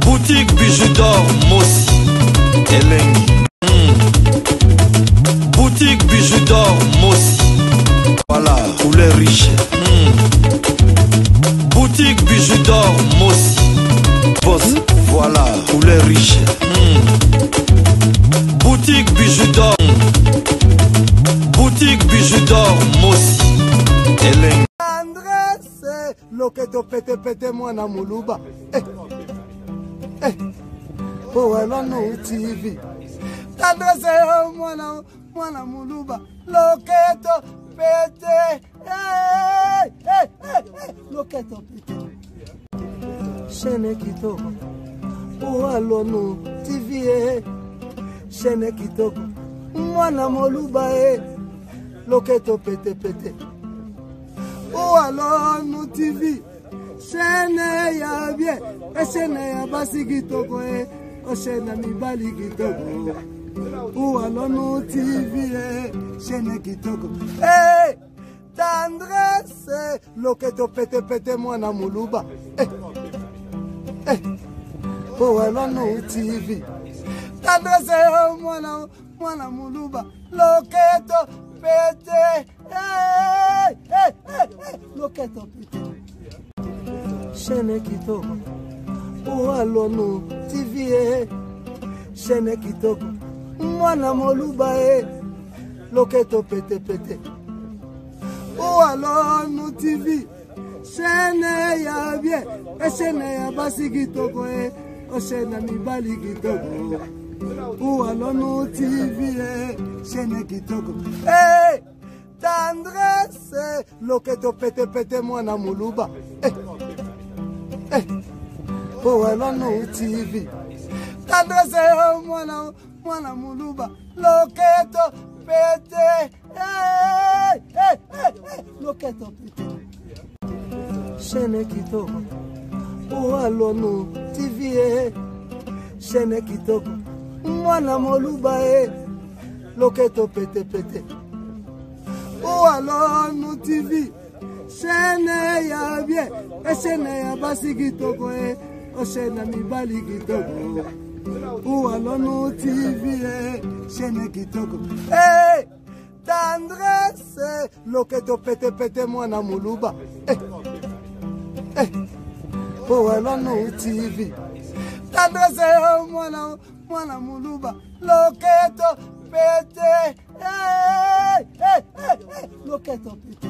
Boutique Bijoux d'Or Mossi Elengi. Boutique Bijoux d'Or Mossi. Voilà, couleur riche. Boutique Bijoux d'Or Mossi. Boss, voilà, couleur riche. Boutique Bijoux d'Or. Boutique Bijoux d'Or Mossi Elengi. André, c'est loketo pete pete mwana muluba. Oh, no TV. André, c'est mwana muluba. Loketo pete. Loketo pete. Shene kitoko. Oh, no TV. Shene kitoko. Mwana muluba. Loketo pete pete. Oh, alors nous TV, chaîne ya bien, et chaîne ya basi kitoko, oh chaîne mi bali kitoko. Oh, alors nous TV, chaîne kitoko. Eh, tendresse, loketo pete pete mwana muluba. Oh, alors nous TV, tendresse mwana muluba, loketo pete. Loketo pete. Chaîne kitoko. Oh, alors nous TV. Chaîne kitoko. Mwana moluba. Loketo pete pete. Oh, alors nous TV. Chaîne ya bien. Et chaîne ya basi kitoko. Oh, chaîne mi bali kitoko. Oh, alors nous TV. Chaîne kitoko. Hey! Tendresse, loketo pete pete mwana muluba. Oh, alors no TV. Tendresse, mwana muluba. Loketo pete. Loketo pete. Chaîne kitoko. Oh, alors no TV. Chaîne kitoko. Mwana muluba. Loketo pete pete. Oh, alors nous TV, chaîne ya bien, et chaîne ya basi kitoko, oh chaîne mi bali kitoko. Oh, alors nous TV, chaîne kitoko. Eh, tendresse, loketo pete pete mwana muluba. Oh, alors nous TV, tendresse mwana muluba, loketo pete. Loketo pete.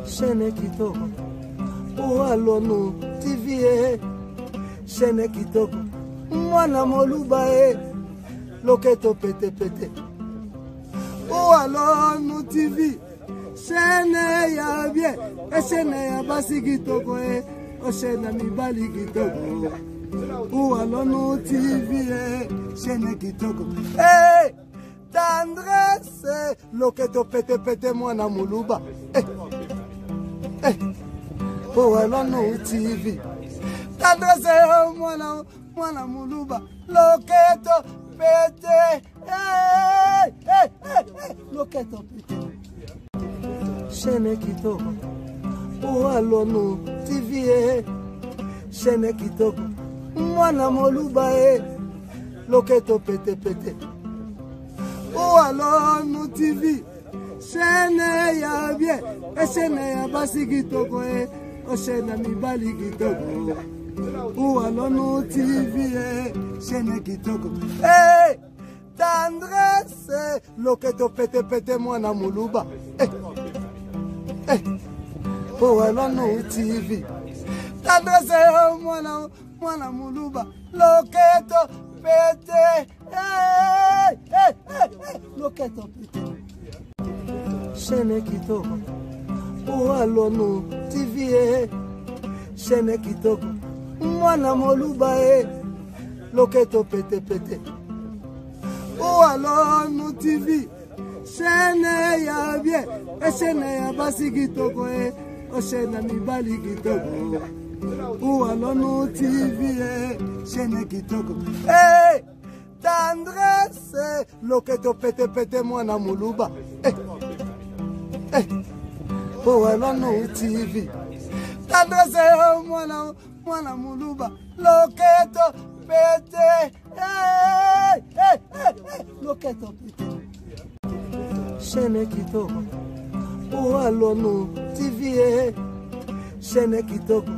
Chaîne kitoko. Oh, alors nous TV. Chaîne kitoko. Mwana moluba. Loketo pete pete. Oh, alors nous TV. Chaîne ya bien. Et chaîne ya basi kitoko. Oh, chaîne mi bali kitoko. Oh, alors nous TV. Chaîne kitoko. Hey! Tendresse, loketo pete pete mwana muluba. Oh, alors no TV. Tendresse, mwana muluba. Loketo pete. Loketo pete. Chaîne kitoko. Oh, alors no TV. Chaîne kitoko. Mwana muluba. Loketo pete pete. Oh, alors nous TV, chaîne ya bien, et chaîne ya basi kitoko, oh chaîne mi bali kitoko. Oh, alors nous TV, chaîne kitoko. Eh, tendresse, loketo pete pete mwana muluba. Oh, alors nous TV, tendresse mwana muluba, loketo pete. Loketo pete. Chaîne kitoko. Oh, alors nous TV. Chaîne kitoko. Mwana moluba. Loketo pete pete. Oh, alors nous TV. Chaîne ya bien. Et chaîne ya basi kitoko. Oh, chaîne mi bali kitoko. Oh, alors nous TV. Chaîne kitoko. Hey! Tendresse, loketo pete pete mwana muluba. Oh, alors no TV. Tendresse, mwana muluba loketo pete loketo pete chaîne kitoko ualonu TV chaîne kitoko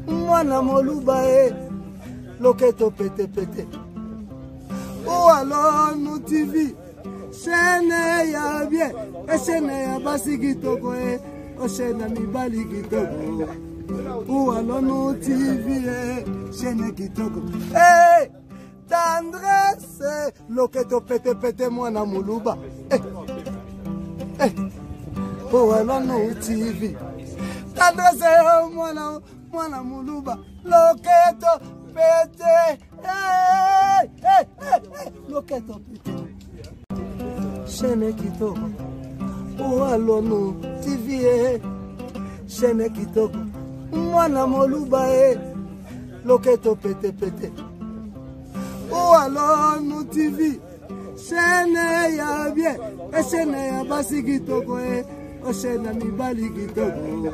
mwana muluba loketo pete pete ualonu TV chaîne ya bien chaîne ya basi kitoko chaîne mibali kitoko ualonu TV chaîne kitoko tendresse loketo pete pete mwana muluba ualonu TV tendresse mwana muluba loketo pete loketo pete chaîne kitoko ualonu TV chaîne kitoko mwana muluba loketo pete pete ualonu TV chaîne ya bien chaîne ya basi kitoko chaîne mibali kitoko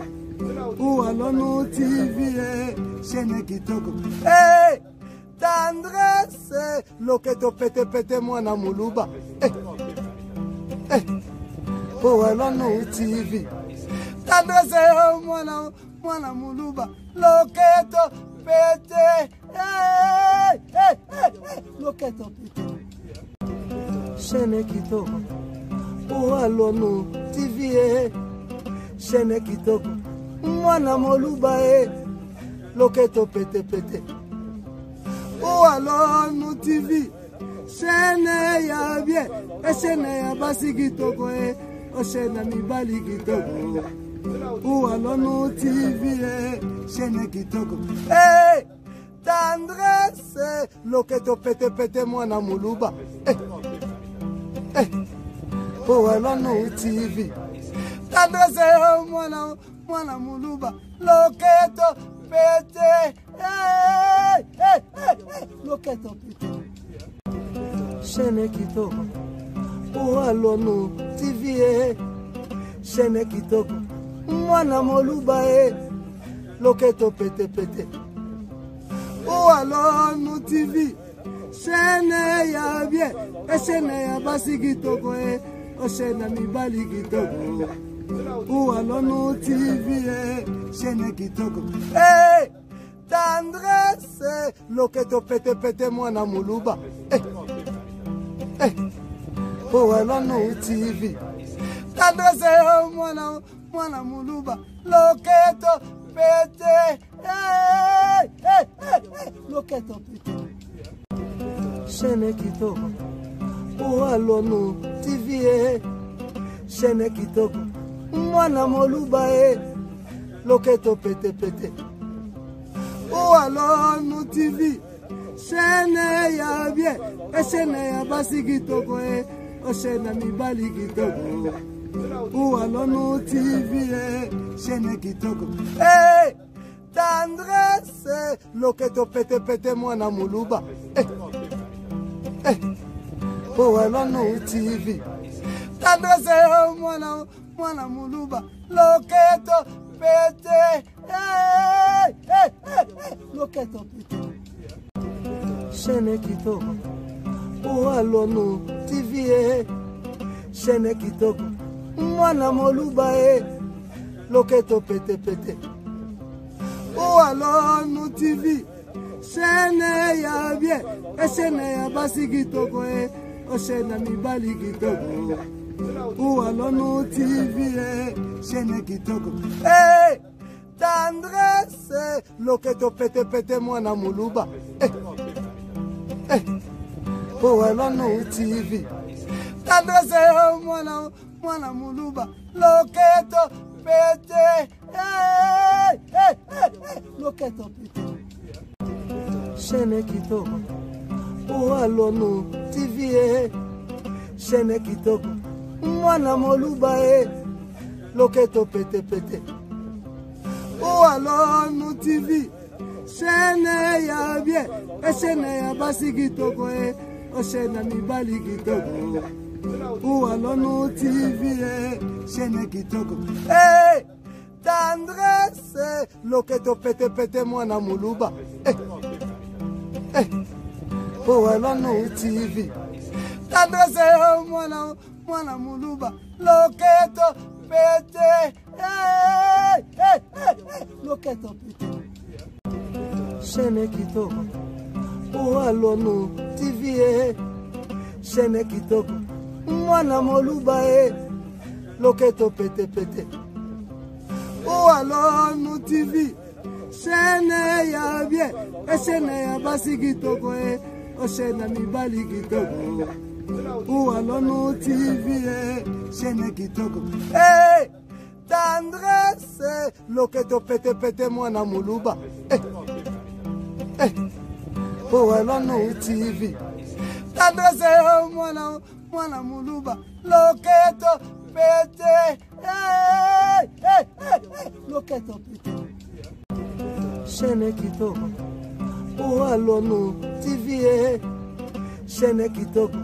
ualonu TV chaîne kitoko tendresse loketo pete pete mwana muluba ualonu TV tendresse mwana muluba loketo pete loketo pete chaîne kitoko ualonu TV chaîne kitoko mwana muluba loketo pete pete ualonu TV chaîne ya bien chaîne ya basi kitoko chaîne mibali kitoko ualonu TV chaîne kitoko tendresse loketo pete pete mwana muluba ualonu TV tendresse mwana muluba loketo pete loketo pete chaîne kitoko ualonu TV chaîne kitoko mwana muluba loketo pete pete ualonu TV chaîne ya bien chaîne ya basi kitoko chaîne mibali kitoko ualonu TV chaîne kitoko tendresse loketo pete pete mwana muluba ualonu TV tendresse mwana muluba loketo pete loketo pete chaîne kitoko ualonu TV chaîne kitoko mwana muluba loketo pete pete ualonu TV chaîne ya bien chaîne ya basi kitoko chaîne mibali kitoko ualonu TV chaîne kitoko tendresse loketo pete pete mwana muluba ualonu TV tendresse mwana muluba loketo pete loketo pete chaîne kitoko ualonu TV chaîne kitoko mwana muluba loketo pete pete ualonu TV chaîne ya bien chaîne ya basi kitoko chaîne mibali kitoko ualonu TV chaîne kitoko tendresse loketo pete pete mwana muluba ualonu TV tendresse mwana muluba loketo pete loketo pete chaîne kitoko ualonu TV chaîne kitoko mwana muluba loketo pete pete ualonu TV chaîne ya bien chaîne ya basi kitoko chaîne mibali kitoko ualonu TV chaîne kitoko tendresse loketo pete pete mwana muluba owalonu TV tendresse mwana muluba loketo pete loketo pete chaîne kitoko owalonu TV chaîne kitoko mwana muluba loketo pete pete owalonu TV chaîne ya bien chaîne ya basi kitoko chaîne mibali kitoko owalonu TV chaîne kitoko tendresse loketo pete pete mwana muluba owalonu TV tendresse mwana muluba loketo pete loketo pete chaîne kitoko owalonu TV chaîne kitoko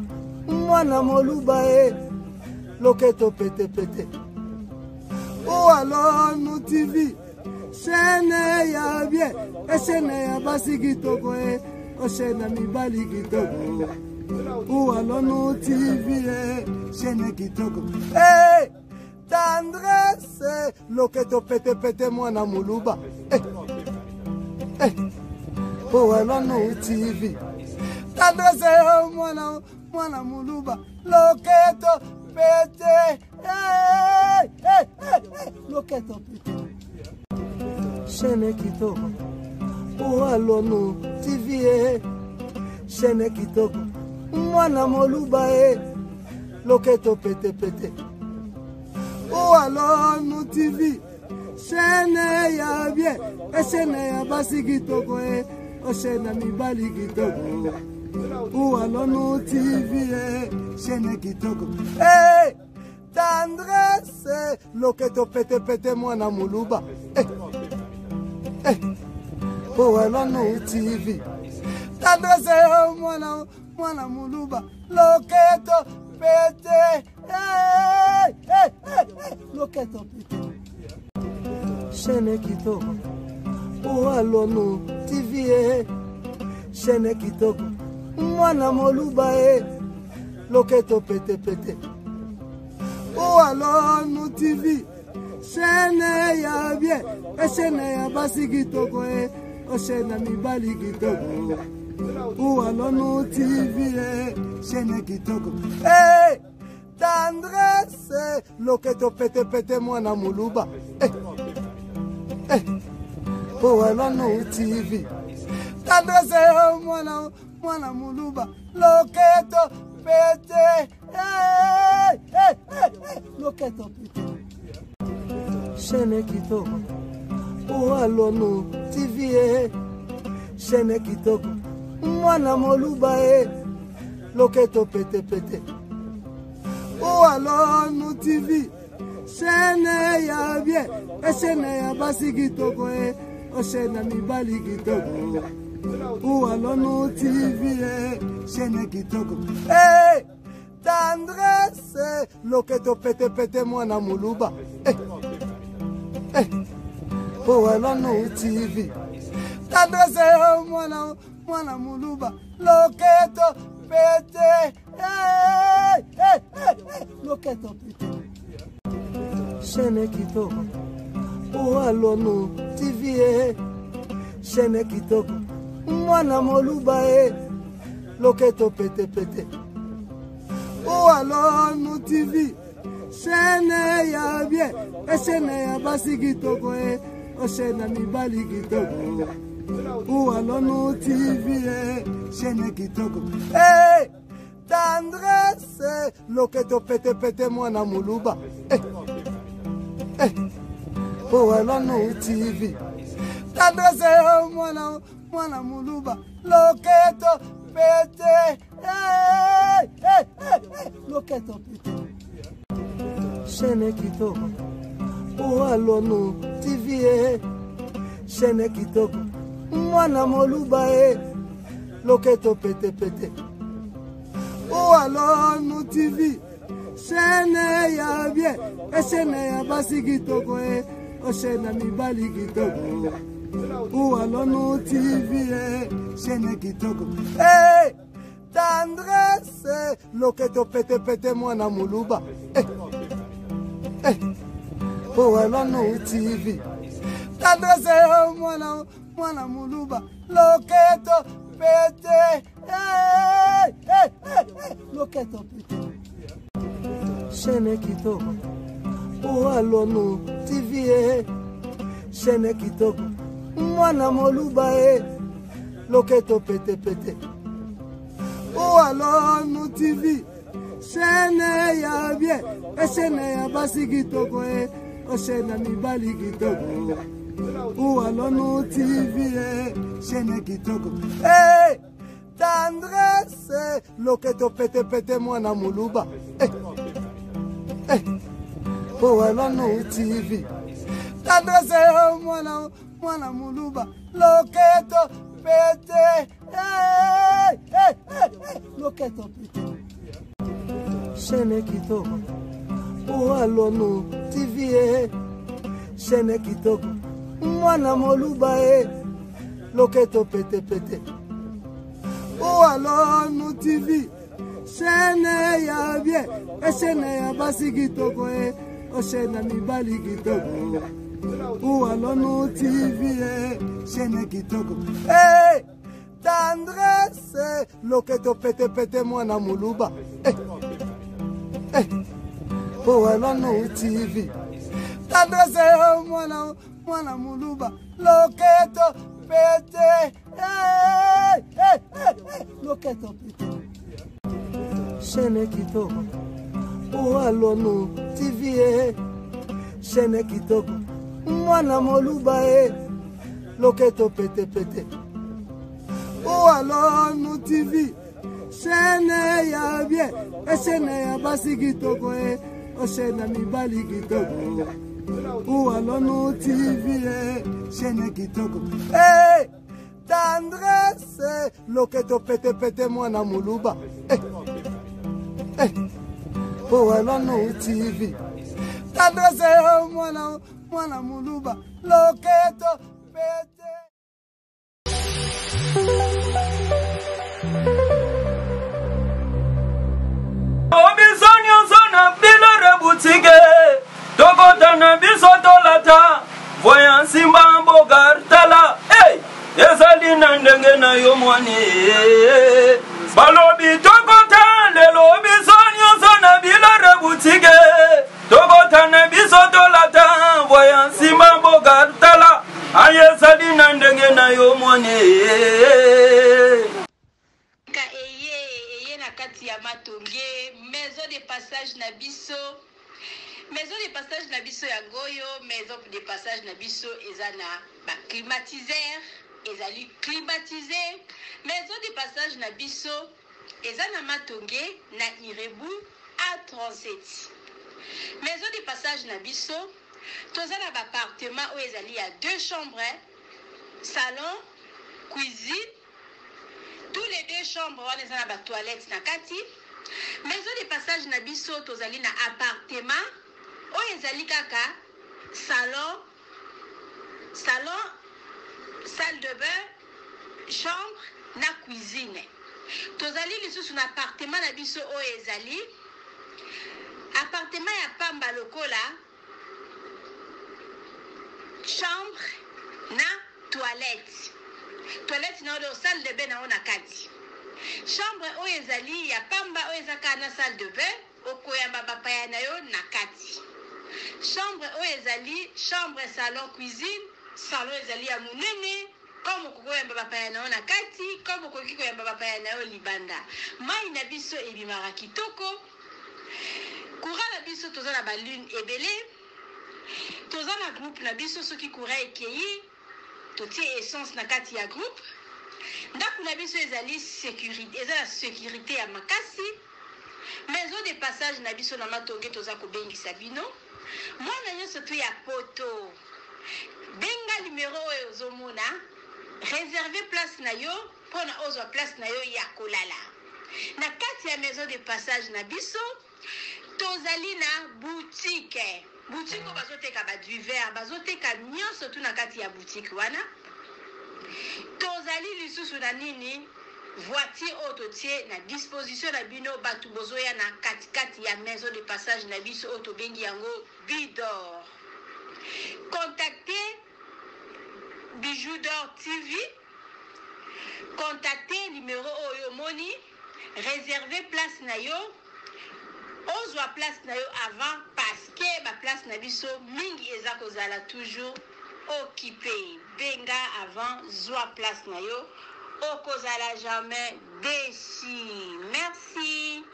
mwana muluba loketo pete pete owalonu TV chaîne ya bien chaîne ya basi kitoko chaîne mibali kitoko owalonu TV chaîne kitoko tendresse loketo pete pete mwana muluba owalonu TV tendresse mwana muluba loketo pete loketo pete chaîne kitoko owalonu TV chaîne kitoko mwana muluba loketo pete pete owalonu TV chaîne ya bien chaîne ya basi kitoko chaîne mibali kitoko owalonu TV chaîne kitoko tendresse loketo pete pete mwana muluba owalonu TV tendresse mwana muluba loketo pete loketo pete chaîne kitoko owalonu TV chaîne kitoko mwana muluba loketo pete pete owalonu TV chaîne ya bien chaîne ya basi kitoko chaîne mibali kitoko owalonu TV chaîne kitoko tendresse loketo pete pete mwana muluba owalonu TV tendresse mwana muluba loketo pete loketo pete chaîne kitoko owalonu TV chaîne kitoko mwana muluba loketo pete pete owalonu TV chaîne ya bien chaîne ya basi kitoko chaîne mibali kitoko owalonu TV chaîne kitoko tendresse loketo pete pete mwana muluba owalonu TV tendresse mwana muluba loketo pete loketo pete chaîne kitoko owalonu TV chaîne kitoko mwana muluba loketo pete pete owalonu TV chaîne ya bien chaîne ya basi kitoko chaîne mibali kitoko owalonu TV chaîne kitoko tendresse loketo pete pete mwana muluba owalonu TV tendresse mwana muluba loketo pete loketo pete chaîne kitoko owalonu TV chaîne kitoko mwana muluba loketo pete pete owalonu TV chaîne ya bien chaîne ya basi kitoko oshena mibali kitoko. Oualono TV, chaîne kitoko. Hey, tendresse, loketo pete pete mwana muluba. Oualono TV, tendresse mwana muluba, loketo pete. Loketo pete. Chaîne kitoko. Oualono TV, chaîne kitoko. Mwana moluba loketo pete pete. Oualono TV, chaîne ya bien, chaîne ya basi kitoko oshena mibali kitoko. Oualono TV, chaîne kitoko. Hey, tendresse, loketo pete pete mwana moluba. Oualono TV, tendresse mwana muluba, loketo pete. Loketo pete. Chaîne kitoko. Oualono TV, chaîne kitoko. Mwana moluba loketo pete pete. Oualono TV, chaîne ya bien, chaîne ya basi kitoko oshena mibali kitoko. Oualono TV, chaîne kitoko. Hey, tendresse, loketo pete pete mwana muluba. Oualono TV, tendresse mwana muluba, loketo pete. Loketo pete. Chaîne kitoko. Oualono TV, chaîne kitoko. Mwana moluba loketo pete pete. Oualono TV, chaîne ya bien, chaîne ya basi kitoko oshena mibali kitoko. Oualono TV, chaîne kitoko. Hey, tendresse, loketo pete pete mwana moluba. Oualono TV, tendresse mwana muluba, loketo pete. Obizonyo zona bilore boutique, tokotana bisotolata, voyant simba bogartala. Hey, ezali na ndenge na yo mwani. Balobi tokotana lelo obizonyo zona bilore boutique, tokotana bisotolata, voyant simba bogartala. Ayezali na ndenge na yo mwani. Matonge, maison de passage Nabiso, maison de passage Nabiso ya Goyo, maison de passage Nabiso ezana ba climatiseur, ezali climatisé, maison de passage Nabiso ezana Matonge na Irebu A37. Maison de passage Nabiso, tozana ba appartement où ezali ya 2 chambres, salon, cuisine. Tous les 2 chambres, on est dans la toilette na kati. Maison de passage na biso tozali na appartement. O ezali kaka salon, salle de bain, chambre na cuisine. Tozali lisusu na appartement na biso o ezali appartement ya pamba lokola chambre na toilette. Toilette na odo salle de bain na ona kati. Chambre o ezali ya pamba o ezaka na salle de bain okoyamba bapaya na yo na kati. Chambre o ezali chambre salon cuisine, salon ezali ya munene comme okoyamba bapaya na yo na kati, comme okoki koyamba bapaya na yo libanda. Mai na biso ebimaka kitoko. Courant na biso toza na ba lune ebele. Toza na groupe na biso soki courant ekeyi totie essence na kati ya groupe. Ndako na biso ezali sécurité, ezala sécurité ya makasi. Maison de passage na biso na Matonge toza ko bengisa bino. Mwana nyonso to ya poto. Benga numéro oyo ozomona, réserver place na yo pona ozwa place na yo ya kolala. Na kati ya maison de passage na biso tozali na boutique. boutique oyo bazoteka du verre bazoteka nyonso tu na kati ya boutique wana tozali lisusu na nini voiture oyo totie na disposition na bino bato bozoya na katikati ya maison de passage na biso oyo tobengi yango Bidor. Contactez Bijou d'Or TV, contactez numéro oyo moni, réservez place na yo, ozwa place na yo avant parce que ba place na biso mingi eza kozala toujours occupé. Benga avant zwa place na yo, okozala jamais déçu. Merci.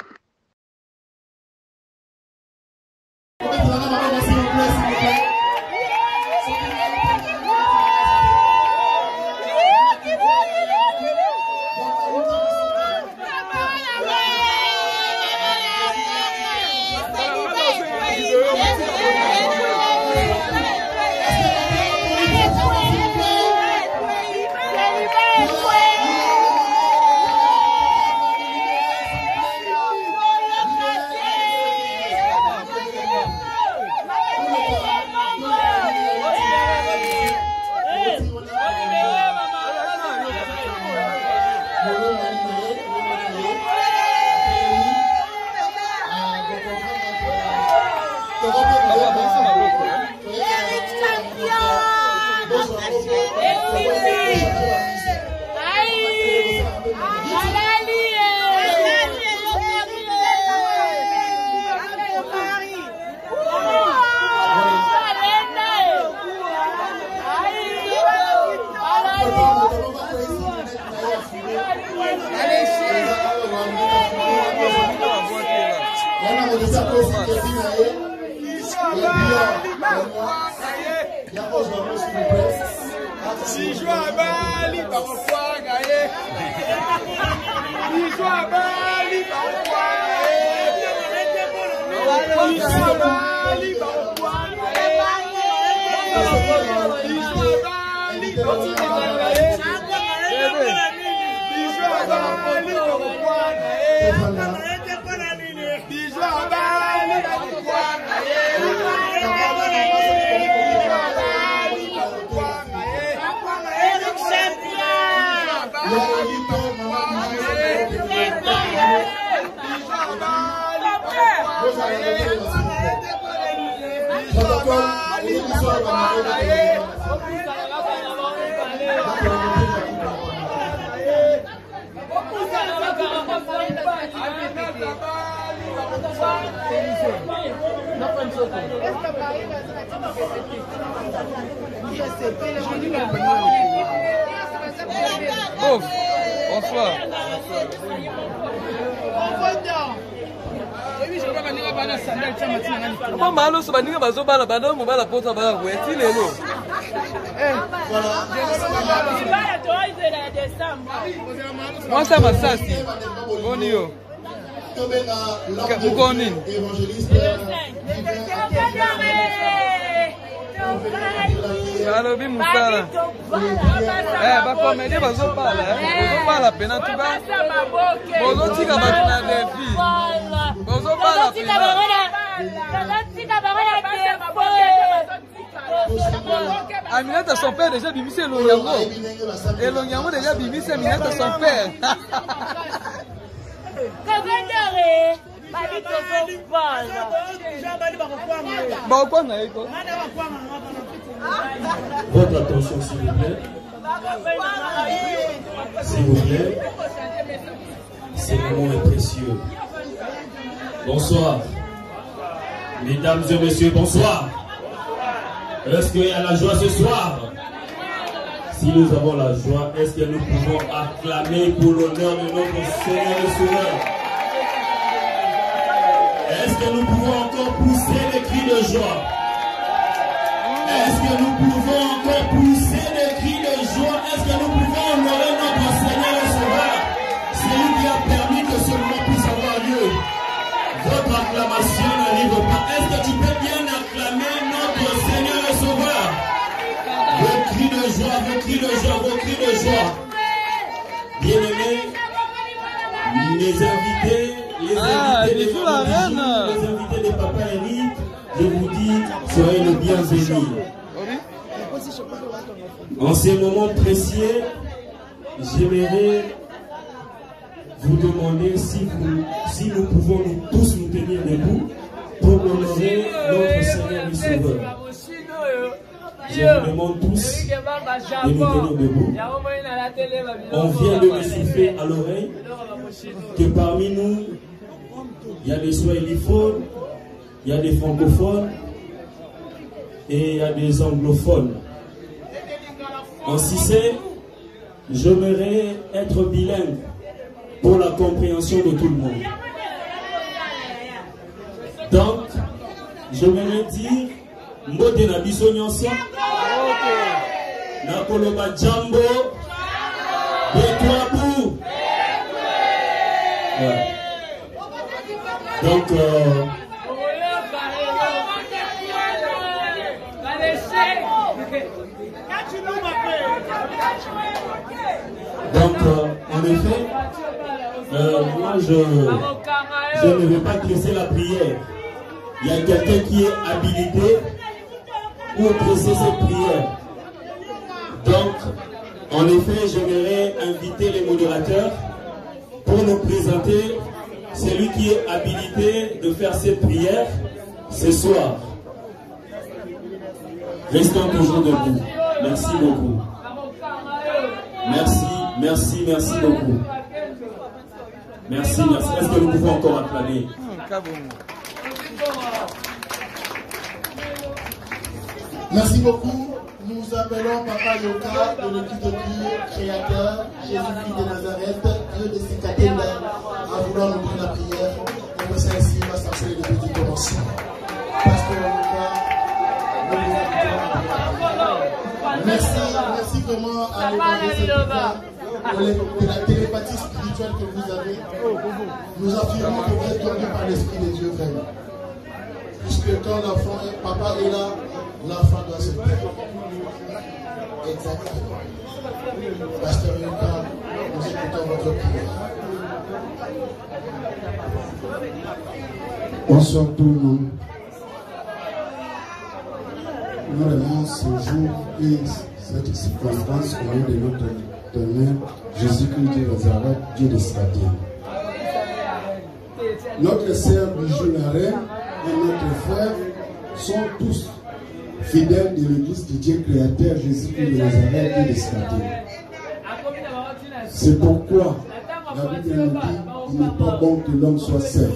Bonsoir. Comment malo so baninga bazobala bana mobala pota bala kweti lelo. Moi ça masasi. Bonio. Mukoni. Alors bien musala. Ba comédie bazobala, bazobala pena tu ba. Bozotika batina defi. Bozobala pena. Aminata son père déjà bimissé Lonyango. Et Lonyango déjà bimissé Aminata son père. Votre attention s'il vous plaît. S'il vous plaît. Ce moment est précieux. Bonsoir. Mesdames et messieurs, bonsoir. Est-ce qu'il y a la joie ce soir? Si nous avons la joie, est-ce que nous pouvons acclamer pour l'honneur de notre Seigneur et Sauveur? Est-ce que nous pouvons encore pousser des cris de joie? Est-ce que nous pouvons encore pousser des cris de joie? Est-ce que nous pouvons honorer notre Seigneur et Sauveur? C'est lui qui a permis que ce moment puisse avoir lieu. Votre acclamation n'arrive pas. Est-ce que tu peux bien acclamer notre Seigneur et Sauveur? Vos cris de joie, vos cris de joie, vos cris de joie. Bien-aimés, les invités des Papa Eric, je vous dis, soyez le bienvenu. En ces moments précieux, j'aimerais vous demander si nous pouvons tous nous tenir debout pour honorer notre Seigneur et Sauveur. Je vous demande tous de nous tenir debout. On vient de me souffler à l'oreille que parmi nous, il y a des swahiliphones, il y a des francophones et il y a des anglophones. En Cissé, j'aimerais être bilingue pour la compréhension de tout le monde. Donc, j'aimerais dire Mbote na biso nyonso na koloba jambo betwabu. Ouais. Donc en effet, moi je ne vais pas dresser la prière. Il y a quelqu'un qui est habilité pour dresser cette prière. Donc, en effet, j'aimerais inviter les modérateurs pour nous présenter celui qui est habilité de faire cette prière ce soir. Restons toujours debout. Merci beaucoup. Merci beaucoup. Merci. Est-ce que nous pouvons encore acclamer? Merci beaucoup. Nous appelons Papa Yoka de l'équipe de Dieu, créateur, Jésus-Christ de Nazareth, Dieu de Sikatenda, à vouloir nous dire la prière. Et que celle-ci va s'appeler depuis du commencement. Pasteur Yoka, merci vraiment à l'évangile de la télépathie spirituelle que vous avez. Nous affirmons que vous êtes conduits par l'Esprit de Dieu vraiment. Puisque quand papa est là, l'enfant doit se taire. Exactement. Pasteur Yoka, nous écoutons votre prière. Bonsoir tout le monde. Nous remercions ce jour et cette circonstance au nom de notre Père, Jésus-Christ de Nazareth, Dieu de Satan. Notre sœur Bijou la reine et notre frère sont tous fidèles de l'église du Dieu créateur, Jésus-Christ de Nazareth, Dieu de Satan. C'est pourquoi la Bible nous dit qu'il n'est pas bon que l'homme soit seul.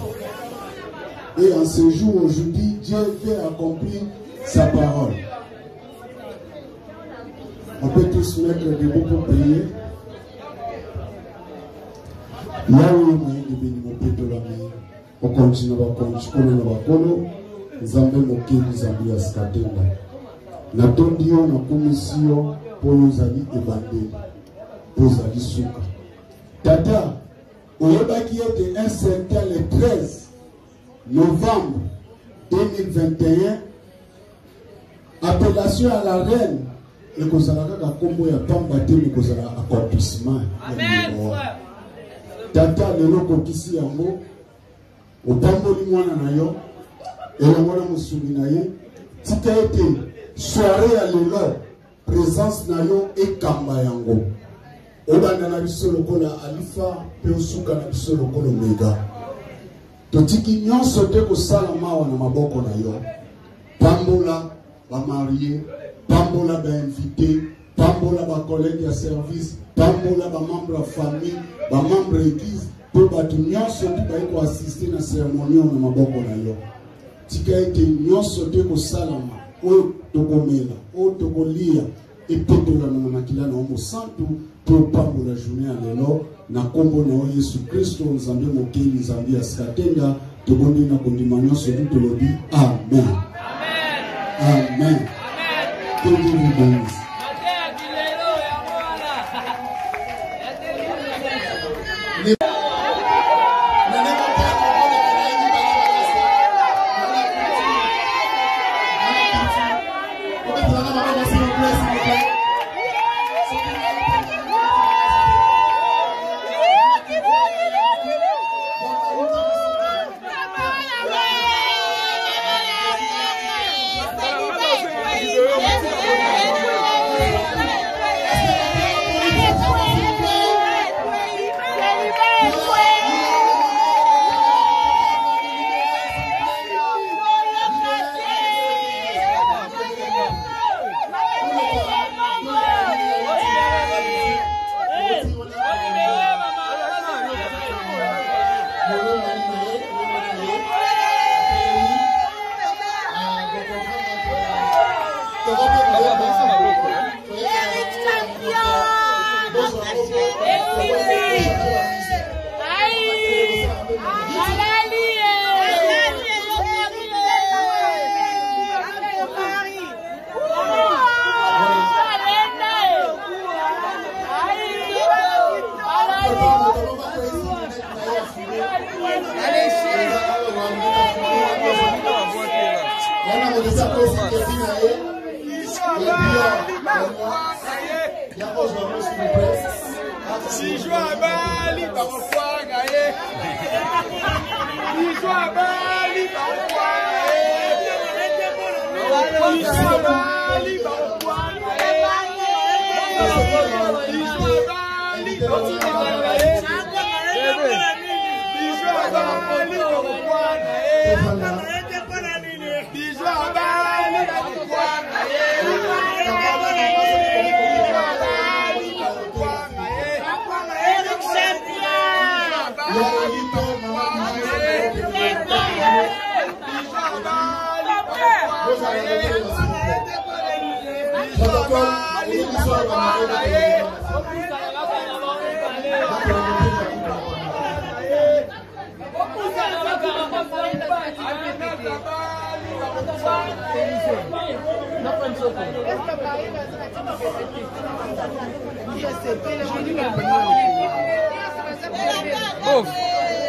Et en ce jour, aujourd'hui, Dieu veut accomplir sa parole. On peut tous mettre debout pour prier. Là où il y a moyen de bénir de la main, on continue à continuer. Nzambe mokeli Nzambe ya Skatenda. Natondi yo na commission pour yozali ebandeli. Pozali suka. Tata, oyebaki ete un certain le 13 novembre 2021, appellation à la reine, et que ça n'a pas combo ya pamba te, mais que ça a accomplissement. Amen. Tata, le loko kisi yango, au pamboli mwana na yo, et le mwana musumi na ye, tika ete soirée à l'élo, présence na yo et kamba yango. Obanda na biso lokola alifa, pe osuka na biso lokola omega. Totiki nyonso te kosala mawa na maboko na yo. Pambola ba marié, pambola ba invité, pambola ba collègue ya service, pambola ba membre ya famille, ba membre église, pe batu nyonso te ba ko assister na cérémonie na maboko na yo. Tika ete nyonso te kosalama, o tokomela, o tokolia, et petola na makila na omo santu, pour pambola journée à l'élo. Na kombo na Yesu Kristo Nzambe mokeli Nzambe ya Skatenda tobondi na kondima nyonso tout lobi amen. Amen. Amen. Que Dieu vous bénisse.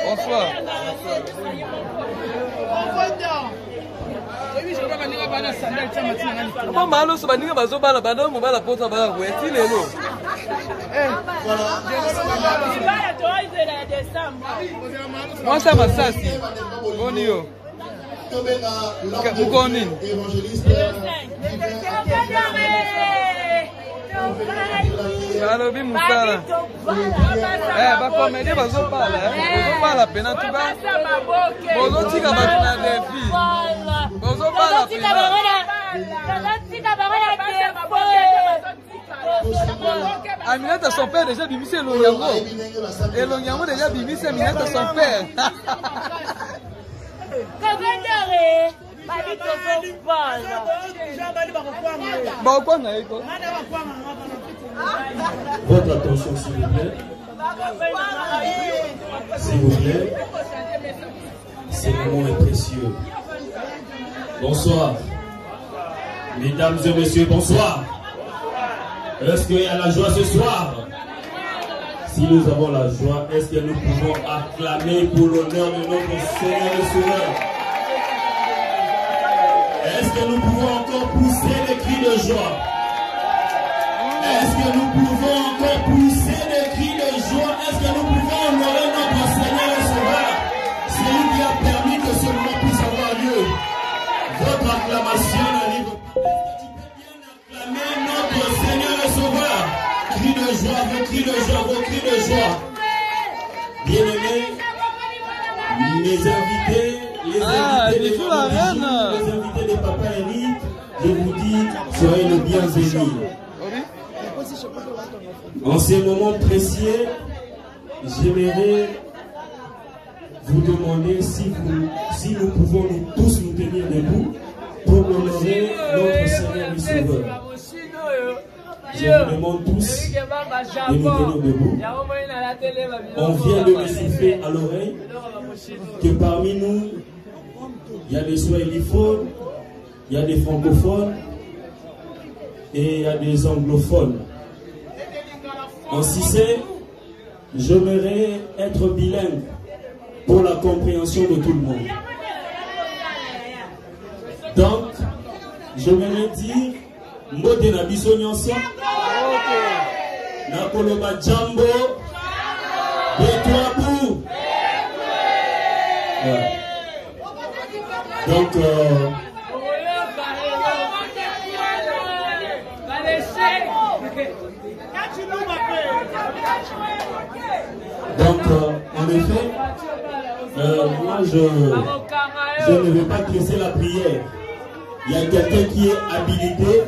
Bonsoir. Comment malo so baninga bazobala bana mobala pota bala kweti lelo. Moi ça masasi. Bonio. Mukoni. Allo bi musala. Ba comédie bazobala, bazobala pena tuba. Bozotika bakina defi. Bozobala pena. Aminata son père déjà bimissé Lonyango. Et Lonyango déjà bimissé Aminata son père. Votre attention s'il vous plaît. S'il vous plaît. Ce moment est précieux. Bonsoir. Mesdames et messieurs, bonsoir. Est-ce qu'il y a la joie ce soir? Si nous avons la joie, est-ce que nous pouvons acclamer pour l'honneur de notre Seigneur et Sauveur? Est-ce que nous pouvons encore pousser des cris de joie? Est-ce que nous pouvons encore pousser des cris de joie? Est-ce que nous pouvons honorer notre Seigneur et Sauveur? C'est lui qui a permis que ce moment puisse avoir lieu. Votre acclamation n'arrive pas. Est-ce que tu peux bien acclamer notre Seigneur et Sauveur? Cris de joie, vos cris de joie, vos cris de joie. Bien-aimés, les invités, les invités de Papa Eric, je vous dis, soyez le bienvenu. En ces moments précieux, j'aimerais vous demander si nous pouvons tous nous tenir debout pour honorer notre Seigneur et Sauveur. Je vous demande tous de nous tenir debout. On vient de me souffler à l'oreille que parmi nous, il y a des swahiliphones, il y a des francophones et il y a des anglophones. En Cissé, j'aimerais être bilingue pour la compréhension de tout le monde. Donc, j'aimerais dire Mbote na biso nyonso na koloba jambo betwabu. Donc en effet, moi je ne vais pas presser la prière. Il y a quelqu'un qui est habilité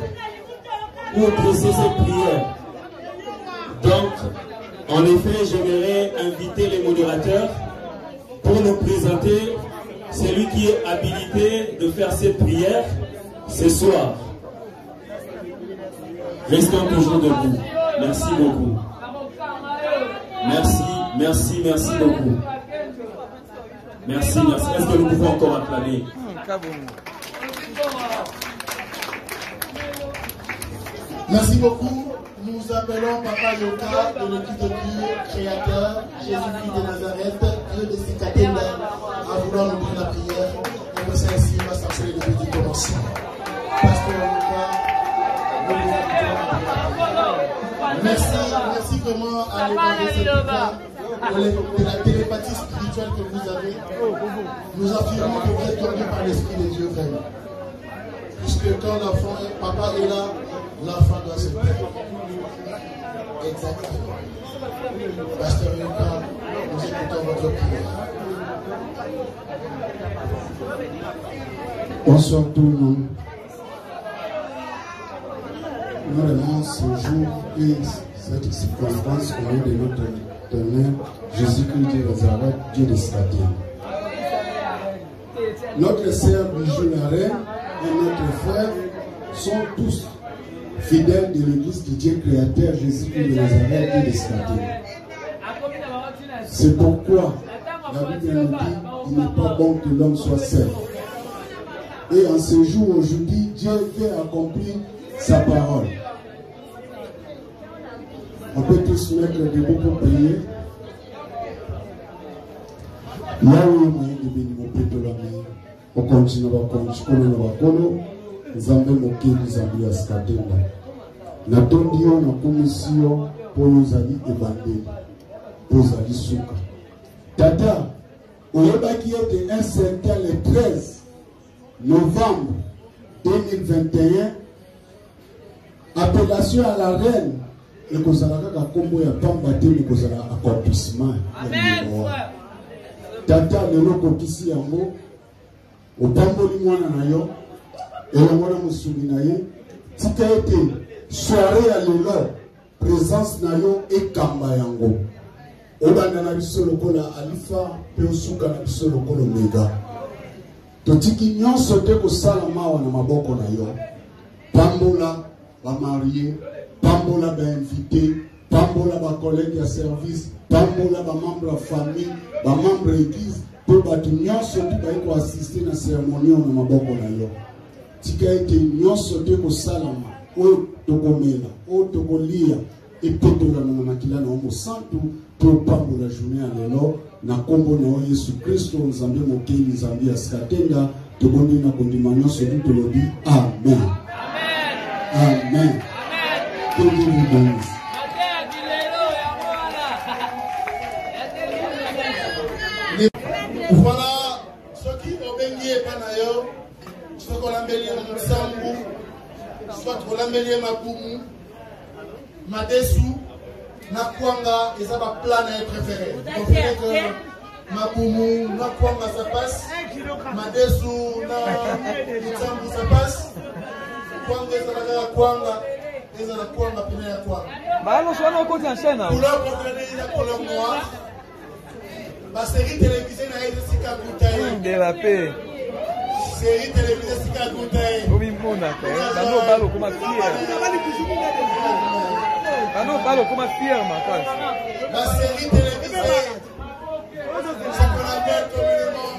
pour presser cette prière. Donc, en effet, j'aimerais inviter les modérateurs pour nous présenter celui qui est habilité de faire cette prière ce soir. Restons toujours debout. Merci beaucoup. Merci, merci beaucoup. Merci, merci. Est-ce que nous pouvons encore acclamer? Merci beaucoup. Nous appelons Papa Yoka de l'équipe de Dieu, créateur, Jésus-Christ de Nazareth, Dieu de Sikatenda, à vouloir nous dire la prière. Et nous ainsi, va s'appeler le petit commencement. Pasteur Yoka, merci vraiment à l'évangile de la télépathie spirituelle que vous avez. Nous affirmons que vous êtes conduits par l'Esprit de Dieu vraiment. Puisque quand l'enfant, papa est là, l'enfant doit se taire. Exactement. Pasteur Yoka, nous écoutons votre prière. Bonsoir tout le monde. Normalement, ce jour et cette circonstance au nom de notre Père, Jésus-Christ de Nazareth, Dieu de Satan. Notre sœur Bijou la Reine et notre frère sont tous fidèles de l'église de Dieu créateur, Jésus-Christ de Nazareth, Dieu de Satan. C'est pourquoi la Bible nous dit qu'il n'est pas bon que l'homme soit seul. Et en ce jour, aujourd'hui, Dieu veut accomplir sa parole. On peut tous mettre debout pour prier. Là où il y a des bénévoles, on continue à continuer. Nzambe mokili zambi ya skatenda. Natondi yo na komisio po yozali ebandeli. Pozali suka. Tata, oyebaki ete un certain le 13 novembre 2021, appellation à la reine, et que ça n'a pas combo ya pamba te mais que ça a accomplissement. Amen. Tata le loko kisi yango, o pamboli mwana na yo, et le mwana musubi na ye, tika ete soirée ya lelo, présence na yo et kamba yango. Obanda na biso lokola alifa, pe osuka na biso lokola omega. Totiki nyonso te kosala mawa na maboko na yo. Pambola ba marié, pambola ba invité, pambola ba collègue ya service, pambola ba membre ya famille, ba membre église, pe batu nyonso te ba ko assister na cérémonie na maboko na yo. Tika ete nyonso te kosalama, o tokomela, o tokolia, et petola na makila na omo santu, pour pambola journée à l'élo, na kombo na Yesu Christo, Nzambe mokili, Nzambe askatenda, toboni na kondimanya celui de l'odi. Amen. Amen. Que Dieu vous bénisse. Voilà ce qui ont béni et panayo, ce qu'on a béni en Sambu, soit qu'on a béni ma Kumu, ma Dessou, na Kwanga, et ça va plan à préféré. Vous comprenez que ma Kumu, na Kwanga ça passe, ma Dessou, na Sambu ça passe, Kwanga, ça va Kwanga. Bah, on soit encore en chaîne. Couleur couleur noire. La série télévisée n'a été si cagoutaille. Dérapé. Série télévisée si cagoutaille. Oui, mon accord. Bano balo comme fier. Bano balo comme fier, ma casse. La série télévisée, ce qu'on appelle communément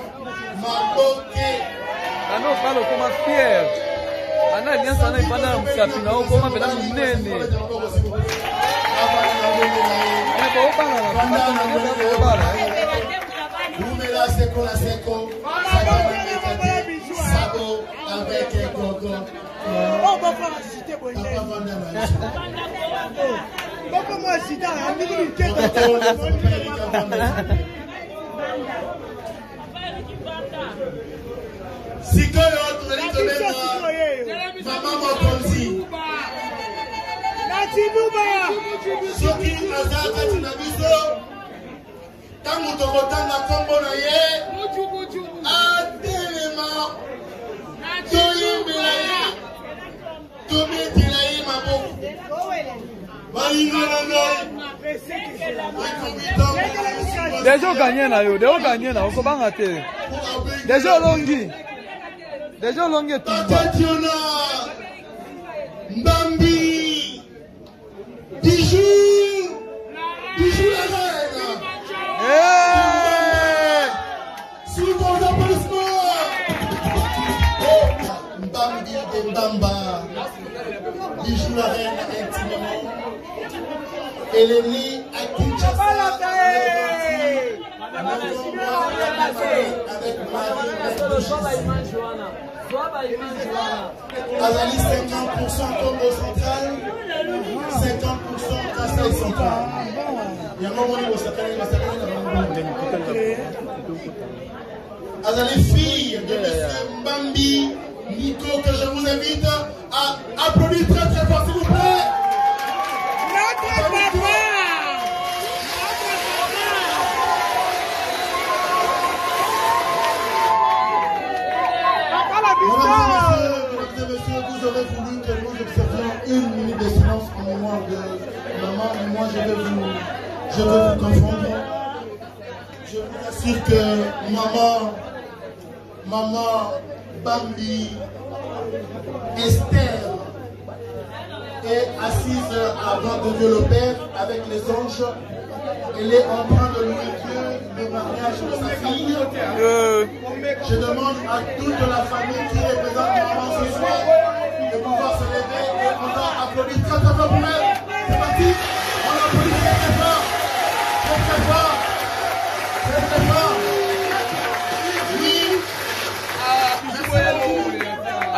Maboké. Bano balo comme fier. Ana alianza sana ipanda msafi na huko kama bila mnene. Hapo bana na bana. Umela seko la seko. Sabo avec coco. Oh ba fa cité bonne. Boko mo sita andi ni keko. Sikolo tunaliko leo. Mama Mokonzi. Soki azaka tinabiso. Tangu tokotanga kombo na ye. Adelema. Toyimbela ye. Tometela ye maboko. Déjà gagné na yo, déjà gagné na ko banga te. Déjà longi. Déjà longi tout. Tatiana. Mbambi. Bijou la reine. Mbamba, Bijou la reine intimement. Elle est née à Kinshasa avec Marie Azali 50% Congo central, 50% Kassai central. Il y a un moment où Azali fille de M. Mbambi Nico, que je vous invite à applaudir très très fort s'il vous plaît. Mesdames et messieurs, vous aurez voulu que nous observions une minute de silence en mémoire de maman, mais moi je vais vous confondre. Je vous assure que maman Bambi Esther est assise avant de Dieu le Père avec les anges. Elle est en train de louer Dieu le mariage de sa fille. Je demande à toute la famille qui est présente maman ce soir de pouvoir se lever et on va applaudir très très fort pour elle. C'est parti, on applaudit très très fort, très très fort, très très fort. Oui.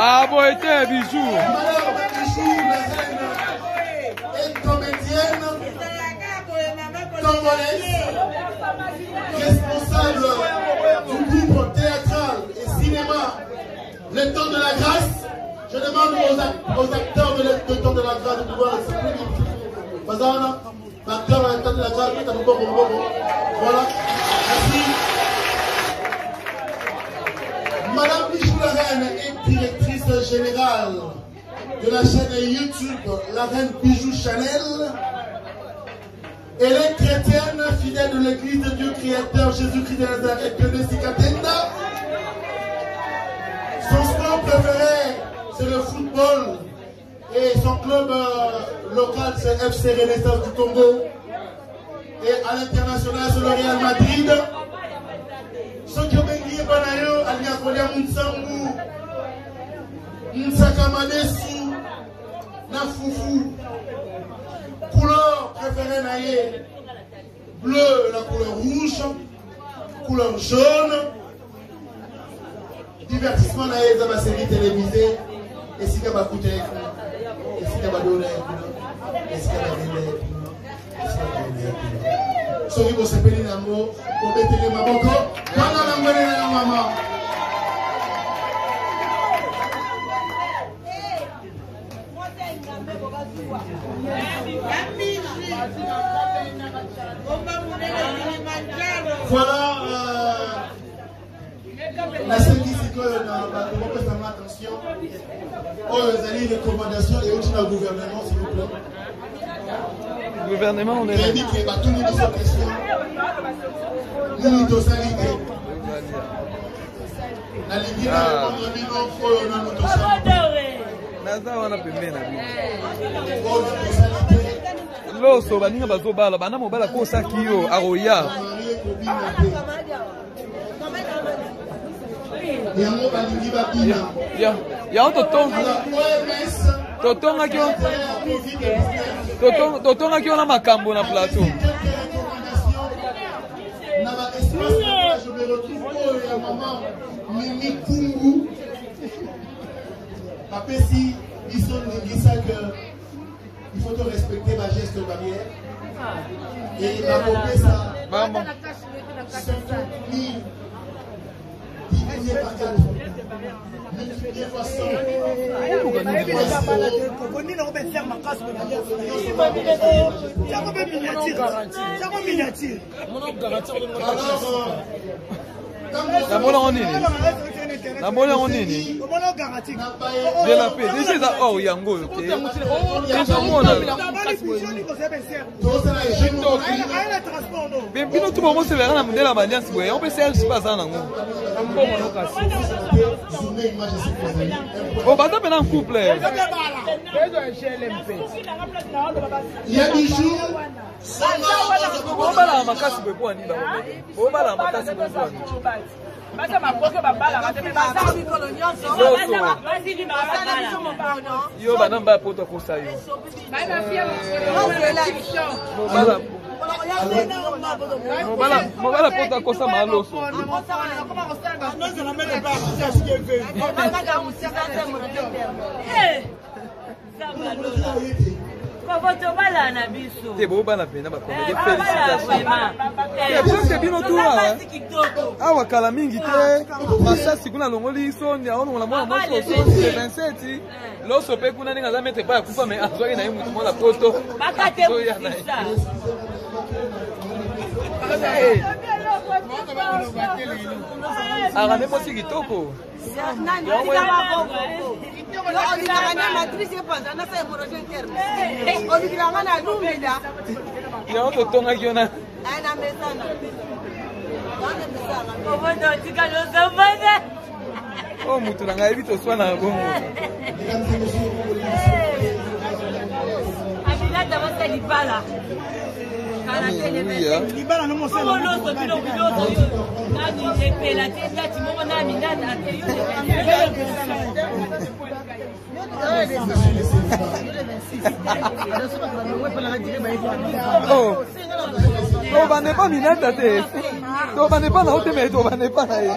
Ah bon, était Bijou. Madame Bijou, la reine, est comédienne congolaise, responsable du groupe théâtral et cinéma Le Temps de la Grâce. Je demande aux acteurs de Le Temps de la Grâce de pouvoir s'appeler. L'acteur Le Temps de la Grâce, voilà. Merci. Madame Bijou la reine est directrice générale de la chaîne YouTube La Reine Bijou Chanel. Elle est chrétienne, fidèle de l'église de Dieu créateur Jésus-Christ de Nazareth de Sikatenda. Son sport préféré, c'est le football. Et son club local, c'est FC Renaissance du Congo. Et à l'international, c'est le Real Madrid. Ce qui ont béni Banayo, Aliakolia Mounsangu, Mounsakamadesu, Nafoufou. Couleur préférée naïe, bleu, la couleur rouge, couleur jaune. Divertissement naïe dans ma série télévisée. Et si tu as coûté, et si tu as donné, et si tu as donné, ce qui vous s'appelle l'amour, pour mettre les mamans, pendant la maman. Voilà la seule qui c'est que dans attention aux recommandations et aussi dans le gouvernement s'il vous plaît. Le gouvernement on est là. Il dit que tout le monde est question. Nous nous sommes salités. La Libye n'a pas de nom pour nous tous. Naza wana pembeni na biso. Loso baninga bazobala bana mobala ko saki yo aroya. Ya totonga ki na makambo na plateau. Je me retrouve à maman Mimi Kungu. Après, si ils sont dit ça que il faut respecter ma geste barrière. Et ma copie ça. Maman. 50 000 divisé par 4. Multiplié par 100. Alors, de la paix. Déjà, ça, oh, yango, ok. Bino tout moment c'est vers la modèle alliance on peut faire je pas ça nango. Oh bah ça en couple. Il y a des jours on va la makasi be pour aniba. On va la makasi be pour aniba. Yo banamba poto kosa yo. Mobala poto kosa maloso. Te bo bana pena ba komedi félicitations. Bino tu awa kala mingi te masasi kuna longoli soni aona mwana mwana moso 27 loso pe kuna ninga za mete pa kufa me azwaki na yimu tumola poto bakate mutisa aga nemo si kitoko ya to tonga kiona oh mutu na ngai bito swana bongo amina tabasa libala kana tele libala no mosela no so bilo nani epela tenda timomo na amina na te oh ba ne pas minata te to ba ne pas na hote me to ba ne pas na ye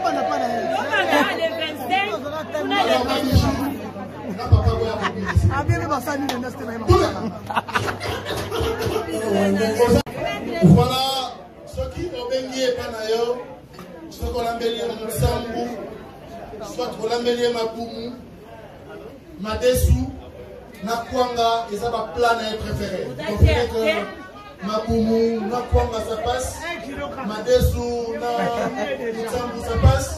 voilà ce qui ont baigné Panayo, ce qu'on a baigné Moussambu, soit qu'on a baigné Maboumou, Madessou, Nakwanga, et ça va plan à préféré. Vous comprenez que Maboumou, Nakwanga ça passe, Madessou, Moussambu ça passe,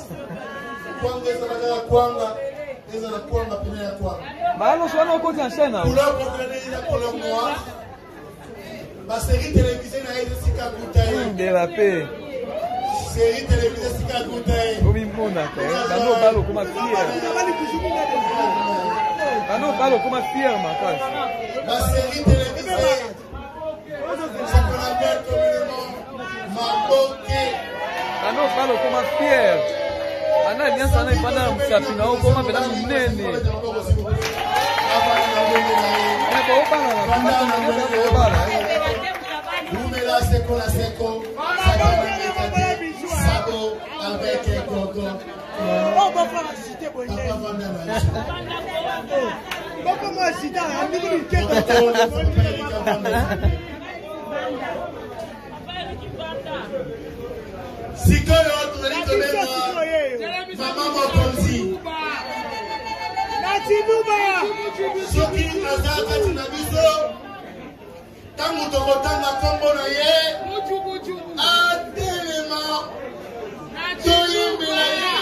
Kwanga, ça va Kwanga. Bah non, soit non côté en chaîne. Couleur préférée, la couleur noire. La série télévisée n'a été si cagoutaille. De la paix. Série télévisée si cagoutaille. Oui, mon affaire. Bano balo comme fier. Bano balo comme fier, ma casse. La série télévisée, ça qu'on appelle communément Maboké. Bano balo comme fier. Ana aliança na ipana msapi na uko mapenda mnene. Ebo bana na kumata na ebo bana. Umela seko la seko. Sabo avec gogo. Oh papa cité bonne. Papa moi cité a mis si que maman Mokonzi soki aza kati na biso ntango tokotanga kombo na ye atelema toyimbela ye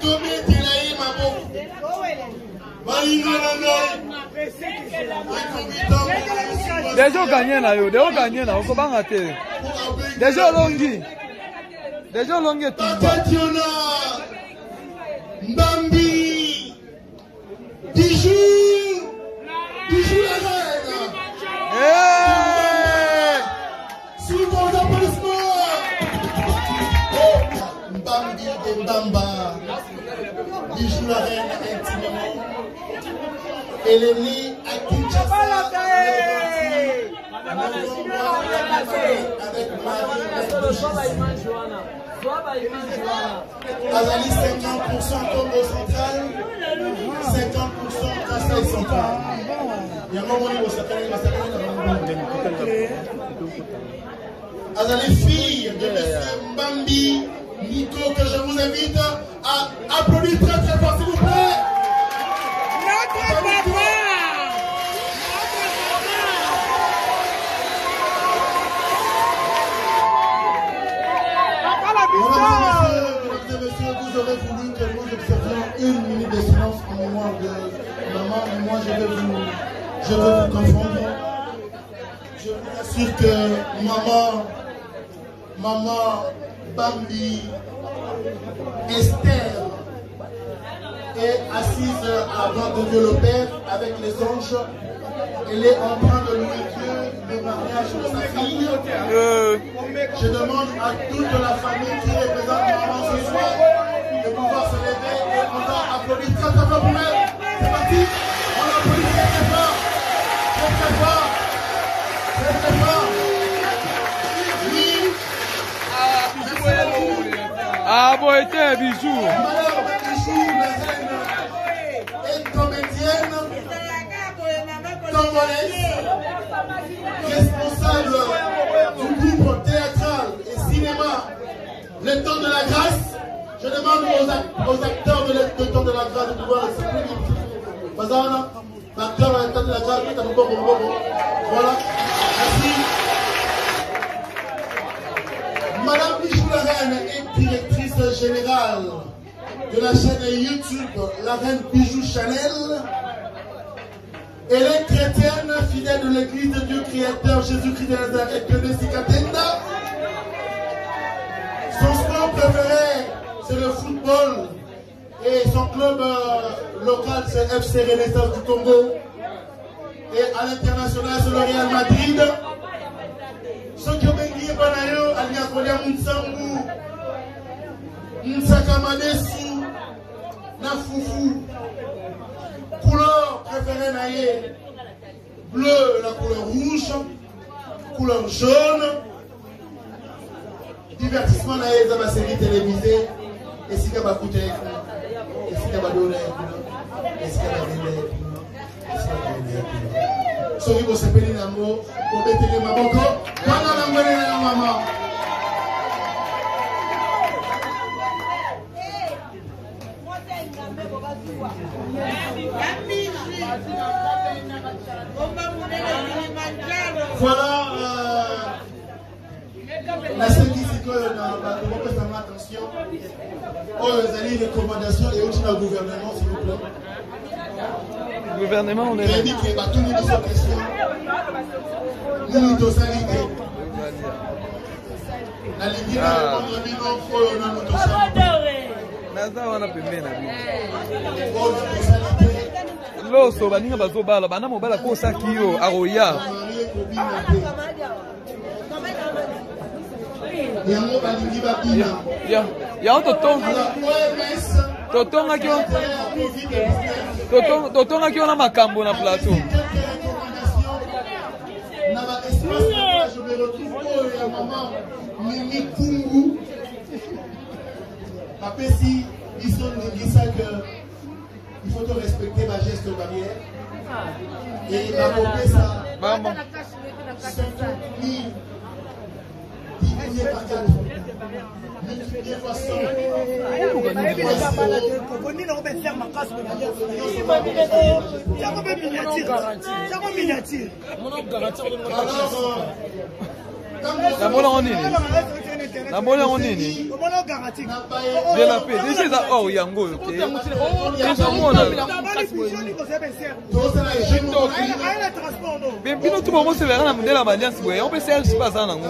tobetela ye maboko balingana ngai deja gagné na yo deja gagné na okobanga te deja longi Tatiana Mbambi Bijou la reine. S'il vous plaît, applaudissements. Mbambi de Mbamba Bijou la reine intimement. Elle est née à Kinshasa avec Marie. Azali 50% Congo central, 50% Kassai central. Azali fille de M. Mbambi Nico, que je vous invite à applaudir très très fort s'il vous plaît. Notre papa. Mesdames et messieurs, vous aurez voulu que nous observions une minute de silence en mémoire de maman, mais moi je vais vous confondre. Je vous assure que maman maman Bambi Esther est assise avant de Dieu le Père avec les anges. Elle est en train de louer Dieu le mariage de sa fille. Je demande à toute la famille qui représente maman ce soir de pouvoir se lever et on va applaudir très très fort pour elle. C'est parti, on applaudit très très fort, très très fort, très très fort. Oui. Ah bon, était bijou. Madame Bijou, la reine est comédienne, congolaise, responsable du groupe théâtral et cinéma Le Temps de la Grâce. Je demande aux acteurs de Le Temps de la Grâce de pouvoir s'applaudir. Bazana, l'acteur de Le Temps de la Grâce, voilà, merci. Madame Bijou la reine est directrice générale de la chaîne YouTube La Reine Bijou Chanel. Elle est chrétienne, fidèle de l'église de Dieu créateur Jésus-Christ de Nazareth de Sikatenda. Son sport préféré, c'est le football. Et son club local, c'est FC Renaissance du Congo. Et à l'international, c'est le Real Madrid. Ceux qui ont béni Banayo, Aliakolia Moutsambu, Moutsakamadesu, Nafoufou. Couleur préférée naïe, bleu, la couleur rouge, couleur jaune. Divertissement naïe dans ma série télévisée. Et si vous écoutez, et si vous donné, et si vous donné, si vous vous séparez d'amour, vous mettez les mamans, pendant la moelle de la maman. Voilà la seule qui s'y colle dans la attention. Oh, les alliés, les recommandations et aussi le gouvernement, s'il vous plaît. Le gouvernement, on est là. Il a dit qu'il y a tout le monde sur question. Nous, nous sommes salités. La Libye, on a mis nos feux, on a nos salités. Naza, on a pu mener. Oh, nous sommes salités. Loso baninga bazobala bana mobala ko sakio aroya ya totonga kio na makambo na plateau na ba espace je me retrouve ya maman Mimi Kungu apesi ils ont dit ça que il faut respecter ma geste barrière. Et ma copie ça. Maman. Divisé par 4. Multiplié par 100. Namona onini de la paix déjà ça oh yango OK bien bino tout moment se verra na modèle alliance boye on peut faire pas ça nango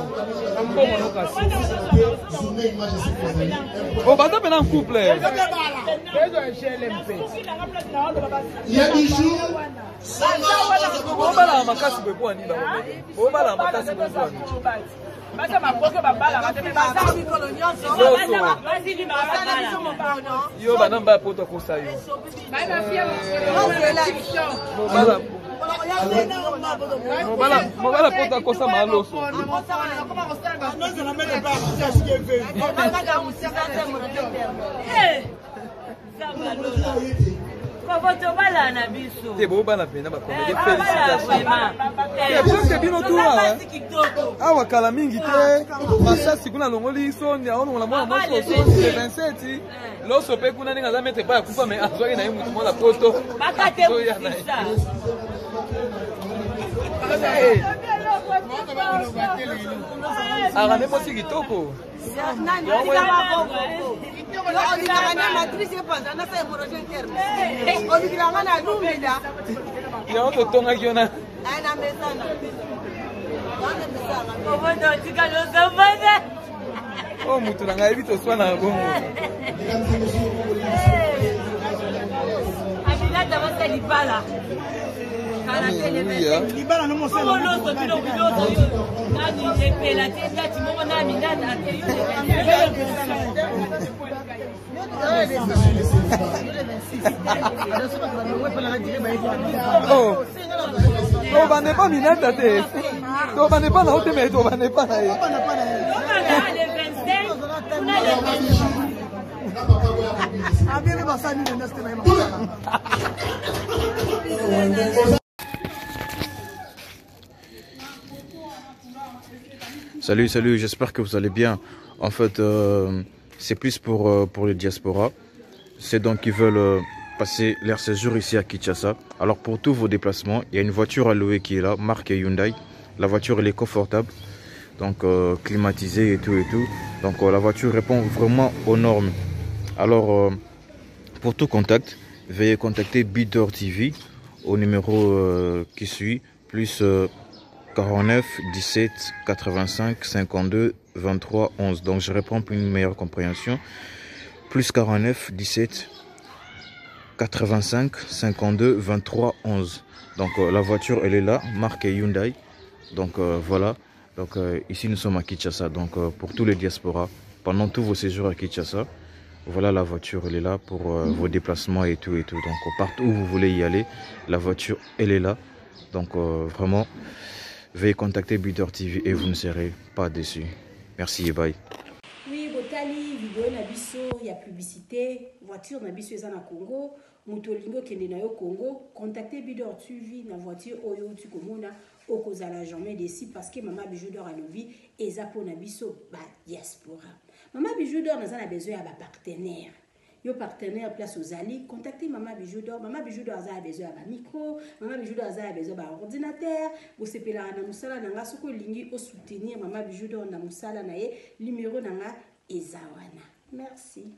oh bata pena en couple il y a des jours on va la makasi boye pour ani ba on va la makasi boye pour yo banamba poto kosa yo mobala poto kosa maloso te bobala pena bakomede félicitations bino tuwa awa kala mingi te masasi kuna longoli soni aonongola mwana mwasi osoni le 27 loso pe kuna ndenge aza mete pa ya kufa me azwaki na ye mutu mwana poto azoya na ye akane posi kitoko yango totongaki yo na Oh, mutu na ngai vite soit na bongo. Abila d'abord libala. Libala no mose. Oh non, to bilo bilo. Nani lepela tenda ti momo na minana ateyo. Oh. To bane pas minata te. To bane pas na hote me to bane pas na. Salut, j'espère que vous allez bien. En fait, c'est plus pour les diasporas. C'est donc qui veulent passer leur séjour ici à Kinshasa. Alors pour tous vos déplacements, il y a une voiture à louer qui est là, marque Hyundai. La voiture elle est confortable, donc climatisée et tout. Donc la voiture répond vraiment aux normes. Alors pour tout contact, veuillez contacter Bidor TV au numéro qui suit, plus 49 17 85 52 23 11. Donc je réponds pour une meilleure compréhension. Plus 49 17 85 52 23 11. Donc la voiture elle est là, marque Hyundai. Donc voilà. Donc ici nous sommes à Kinshasa. Donc pour tous les diasporas, pendant tous vos séjours à Kinshasa, voilà la voiture elle est là pour vos déplacements et tout. Donc partout où vous voulez y aller, la voiture elle est là. Donc vraiment, veuillez contacter Bidor TV et vous ne serez pas déçus. Merci et bye. Oui, Botali, vidéo Nabiso, il y a publicité, voiture Nabiso est en Congo, Mutolingo kende na yo Congo, contactez Bidor TV na voiture Oyo tu komona okozala jamais déçu parce que Maman Bijou d'or alobi ezapo Nabiso ba diaspora. Maman Bijou d'or na besoin ya ba partenaire. Yo partenaire place aux alliés, contactez Maman Bijou d'or. Maman Bijou d'or a besoin d'un micro, Maman Bijou d'or a besoin d'un ordinateur. Vous savez là na musala nanga soko lingi au soutenir Maman Bijou d'or na musala na ye numéro nanga ezawana. Merci.